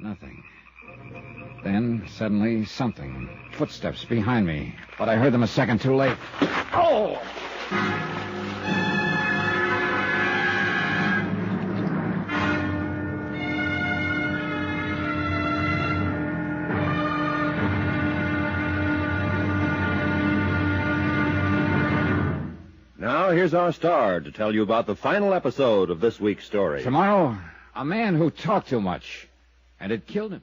Nothing. Then, suddenly, something. Footsteps behind me. But I heard them a second too late. Oh! Now, here's our star to tell you about the final episode of this week's story. Tomorrow, a man who talked too much, and it killed him.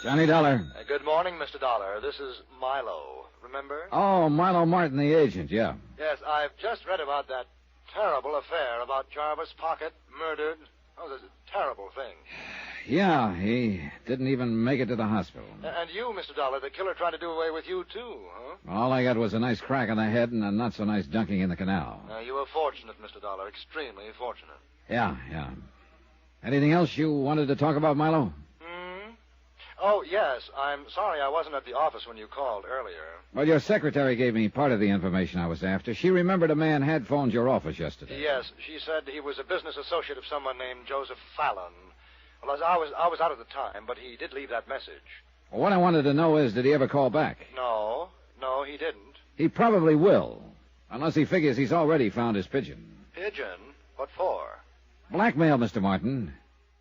Johnny Dollar. Good morning, Mr. Dollar. This is Milo. Remember? Oh, Milo Martin, the agent, yeah. Yes, I've just read about that terrible affair about Jarvis Pocket murdered. Oh, that's a terrible thing. Yeah, he didn't even make it to the hospital. And you, Mr. Dollar, the killer tried to do away with you, too, huh? All I got was a nice crack on the head and a not-so-nice dunking in the canal. You were fortunate, Mr. Dollar, extremely fortunate. Yeah. Anything else you wanted to talk about, Milo? Oh, yes. I'm sorry I wasn't at the office when you called earlier. Well, your secretary gave me part of the information I was after. She remembered a man had phoned your office yesterday. Yes, she said he was a business associate of someone named Joseph Fallon. Well, I was out at the time, but he did leave that message. Well, what I wanted to know is, did he ever call back? No, he didn't. He probably will, unless he figures he's already found his pigeon. Pigeon? What for? Blackmail, Mr. Martin.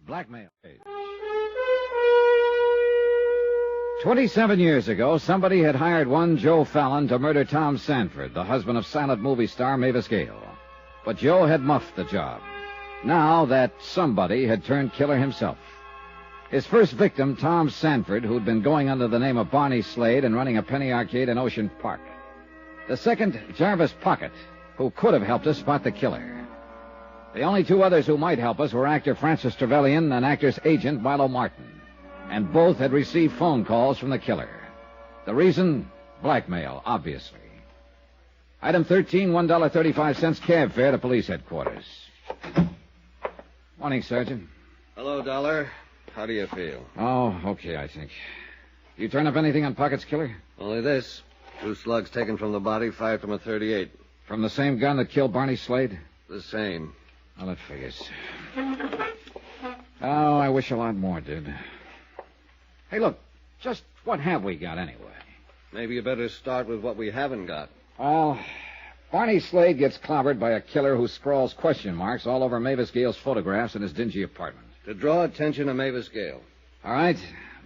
Blackmail. 27 years ago, somebody had hired one Joe Fallon to murder Tom Sanford, the husband of silent movie star Mavis Gale. But Joe had muffed the job. Now that somebody had turned killer himself. His first victim, Tom Sanford, who'd been going under the name of Barney Slade and running a penny arcade in Ocean Park. The second, Jarvis Pocket, who could have helped us spot the killer. The only two others who might help us were actor Francis Trevelyan and actor's agent Milo Martin. And both had received phone calls from the killer. The reason? Blackmail, obviously. Item 13, $1.35 cab fare to police headquarters. Morning, Sergeant. Hello, Dollar. How do you feel? Oh, okay, I think. You turn up anything on Pocket's killer? Only this. 2 slugs taken from the body, fired from a .38. From the same gun that killed Barney Slade? The same. Well, that figures. Oh, I wish a lot more did. Hey, look, just what have we got anyway? Maybe you better start with what we haven't got. Well, Barney Slade gets clobbered by a killer who scrawls question marks all over Mavis Gale's photographs in his dingy apartment. To draw attention to Mavis Gale. All right.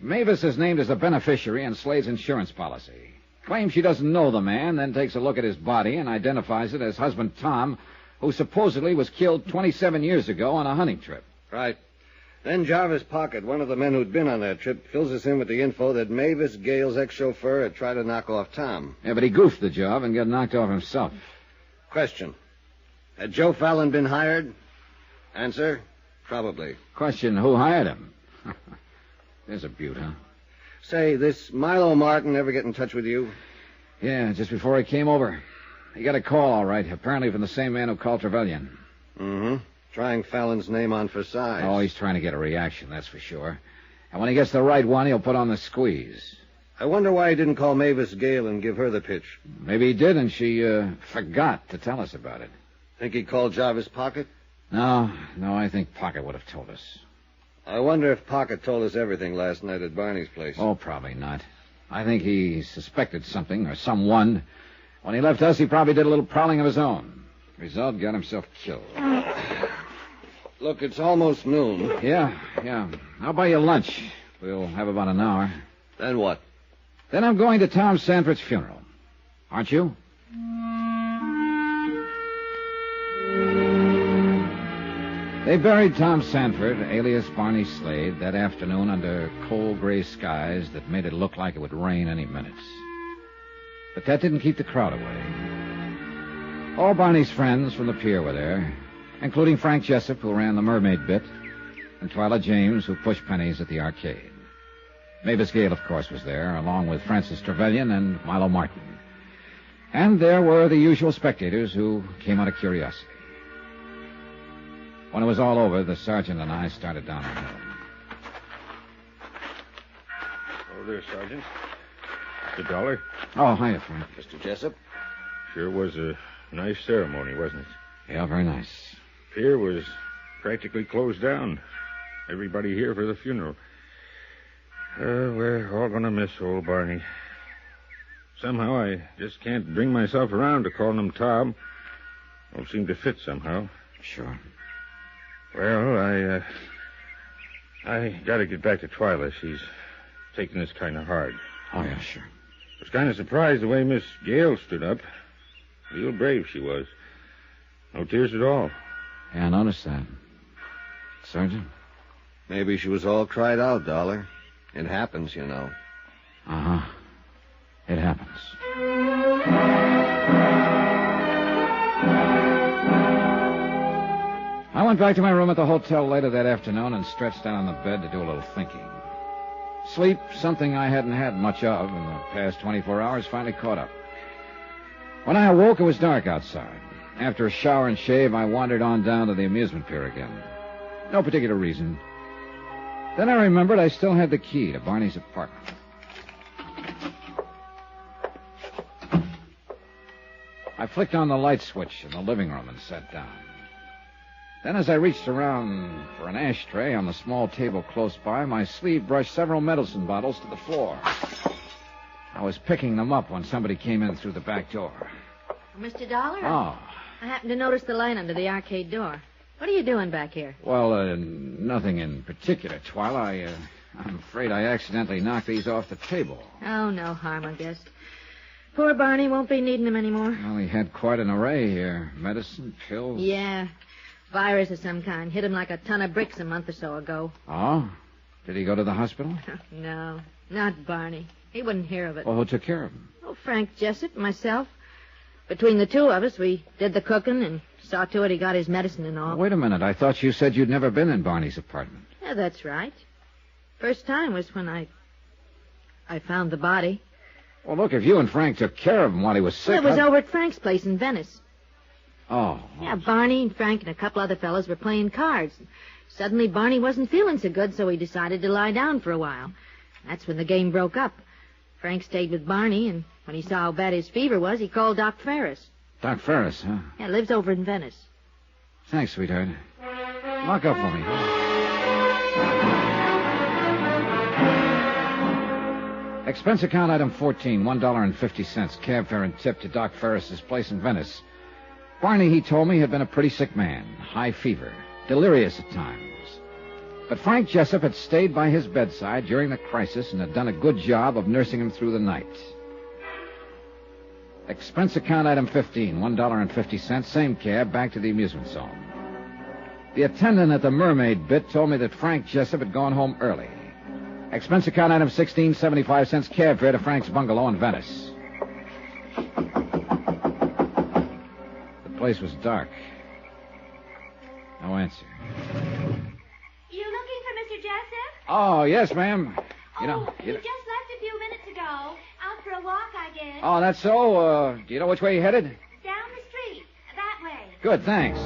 Mavis is named as a beneficiary in Slade's insurance policy. Claims she doesn't know the man, then takes a look at his body and identifies it as husband Tom, who supposedly was killed 27 years ago on a hunting trip. Right. Then Jarvis Pocket, one of the men who'd been on that trip, fills us in with the info that Mavis Gale's ex-chauffeur had tried to knock off Tom. Yeah, but he goofed the job and got knocked off himself. Question. Had Joe Fallon been hired? Answer, probably. Question, who hired him? There's a beaut, huh? Say, this Milo Martin ever get in touch with you? Yeah, just before he came over. He got a call, all right, apparently from the same man who called Trevelyan. Mm-hmm. Trying Fallon's name on for size. Oh, he's trying to get a reaction, that's for sure. And when he gets the right one, he'll put on the squeeze. I wonder why he didn't call Mavis Gale and give her the pitch. Maybe he did, and she forgot to tell us about it. Think he called Jarvis Pocket? No, I think Pocket would have told us. I wonder if Pocket told us everything last night at Barney's place. Oh, probably not. I think he suspected something or someone. When he left us, he probably did a little prowling of his own. Result, got himself killed. Look, it's almost noon. Yeah. I'll buy you lunch. We'll have about an hour. Then what? Then I'm going to Tom Sanford's funeral. Aren't you? They buried Tom Sanford, alias Barney Slade, that afternoon under cold gray skies that made it look like it would rain any minute. But that didn't keep the crowd away. All Barney's friends from the pier were there, including Frank Jessup, who ran the mermaid bit, and Twyla James, who pushed pennies at the arcade. Mavis Gale, of course, was there, along with Francis Trevelyan and Milo Martin. And there were the usual spectators who came out of curiosity. When it was all over, the sergeant and I started down the hill. Oh, there, Sergeant. Mr. Dollar. Oh, hiya, Frank. Mr. Jessup? Sure was a nice ceremony, wasn't it? Yeah, very nice. Pier was practically closed down. Everybody here for the funeral. We're all going to miss old Barney. Somehow I just can't bring myself around to calling him Tom. Don't seem to fit somehow. Sure. Well, I got to get back to Twyla. She's taking this kind of hard. Oh, yeah, sure. I was kind of surprised the way Miss Gale stood up. Real brave she was. No tears at all. Yeah, I noticed that. Sergeant? Maybe she was all cried out, Dollar. It happens, you know. Uh-huh. It happens. I went back to my room at the hotel later that afternoon and stretched out on the bed to do a little thinking. Sleep, something I hadn't had much of in the past 24 hours, finally caught up. When I awoke, it was dark outside. After a shower and shave, I wandered on down to the amusement pier again. No particular reason. Then I remembered I still had the key to Barney's apartment. I flicked on the light switch in the living room and sat down. Then as I reached around for an ashtray on the small table close by, my sleeve brushed several medicine bottles to the floor. I was picking them up when somebody came in through the back door. Mr. Dollar? Oh. I happened to notice the light under the arcade door. What are you doing back here? Well, nothing in particular, Twyla. I'm afraid I accidentally knocked these off the table. Oh, no harm, I guess. Poor Barney won't be needing them anymore. Well, he had quite an array here. Medicine, pills. Yeah. Virus of some kind. Hit him like a ton of bricks a month or so ago. Oh? Did he go to the hospital? No, not Barney. He wouldn't hear of it. Well, who took care of him? Oh, Frank Jessup, myself. Between the two of us, we did the cooking and saw to it he got his medicine and all. Wait a minute. I thought you said you'd never been in Barney's apartment. Yeah, that's right. First time was when I found the body. Well, look, if you and Frank took care of him while he was sick... Well, it was over at Frank's place in Venice. Oh. Yeah, Barney and Frank and a couple other fellas were playing cards. Suddenly, Barney wasn't feeling so good, so he decided to lie down for a while. That's when the game broke up. Frank stayed with Barney, and when he saw how bad his fever was, he called Doc Ferris. Doc Ferris, huh? Yeah, lives over in Venice. Thanks, sweetheart. Lock up for me. Expense account item 14, $1.50, cab fare and tip to Doc Ferris's place in Venice. Barney, he told me, had been a pretty sick man, high fever, delirious at times. But Frank Jessup had stayed by his bedside during the crisis and had done a good job of nursing him through the night. Expense account item 15, $1.50, same cab, back to the amusement zone. The attendant at the Mermaid bit told me that Frank Jessup had gone home early. Expense account item 16, 75 cents, cab fare to Frank's bungalow in Venice. The place was dark. No answer. You looking for Mr. Jessup? Oh, yes, ma'am. He just left a few minutes ago. Out for a walk, I guess. Oh, that's so? Do you know which way he headed? Down the street. That way. Good, thanks.